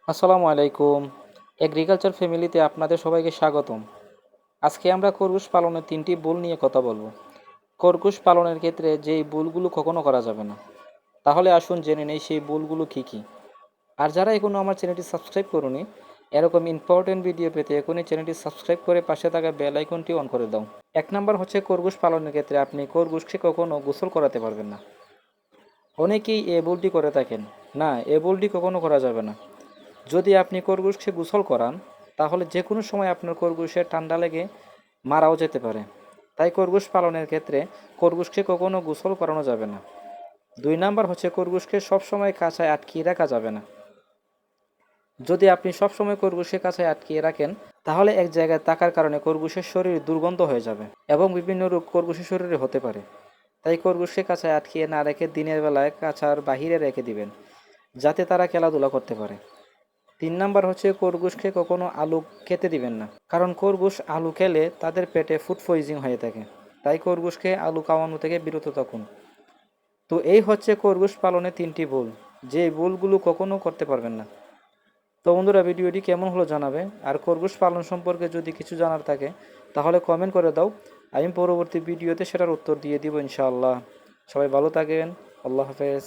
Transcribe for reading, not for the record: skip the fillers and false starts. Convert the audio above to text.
আসসালামু আলাইকুম। এগ্রিকালচার ফ্যামিলিতে আপনাদের সবাইকে স্বাগতম। আজকে আমরা খরগোশ পালনের 3টি ভুল নিয়ে কথা বলবো। খরগোশ পালনের ক্ষেত্রে যেই ভুলগুলো কখনো করা যাবে না। তাহলে আসুন জেনে নেই সেই ভুলগুলো কী কী। আর যারা এখনও আমার চ্যানেলটি সাবস্ক্রাইব করুনি, এরকম ইম্পর্টেন্ট ভিডিও পেতে এখনই চ্যানেলটি সাবস্ক্রাইব করে পাশে থাকা বেল আইকনটি অন করে দাও। 1 নাম্বার হচ্ছে খরগোশ পালনের ক্ষেত্রে আপনি খরগোশকে কখনো গোসল করাতে পারবেন না। অনেকেই এ ভুলটি করে থাকেন। না, এ ভুলটি কখনো করা যাবে না। যদি আপনি খরগোশকে গোসল করান, তাহলে যে কোনো সময় আপনার খরগোশের ঠান্ডা লেগে মারাও যেতে পারে। তাই খরগোশ পালনের ক্ষেত্রে খরগোশকে কখনো গোসল করানো যাবে না। 2 নাম্বার হচ্ছে খরগোশকে সবসময় কাঁচায় আটকিয়ে রাখা যাবে না। যদি আপনি সবসময় খরগোশকে কাঁচায় আটকিয়ে রাখেন, তাহলে এক জায়গায় থাকার কারণে খরগোশের শরীর দুর্গন্ধ হয়ে যাবে এবং বিভিন্ন রোগ খরগোশের শরীরে হতে পারে। তাই খরগোশকে কাঁচায় আটকিয়ে না রেখে দিনের বেলায় কাঁচার বাহিরে রেখে দিবেন, যাতে তারা খেলাধুলা করতে পারে। 3 নাম্বার হচ্ছে খরগোশকে কখনো আলু খেতে দিবেন না, কারণ খরগোশ আলু খেলে তাদের পেটে ফুড পয়জিং হয়ে থাকে। তাই খরগোশকে আলু খাওয়ানো থেকে বিরত থাকুন। তো এই হচ্ছে খরগোশ পালনে 3টি ভুল, যে ভুলগুলো কখনো করতে পারবেন না। তো বন্ধুরা, ভিডিওটি কেমন হলো জানাবে। আর খরগোশ পালন সম্পর্কে যদি কিছু জানার থাকে তাহলে কমেন্ট করে দাও, আমি পরবর্তী ভিডিওতে সেটার উত্তর দিয়ে দিব ইনশাআল্লাহ। সবাই ভালো থাকেন। আল্লাহ হাফেজ।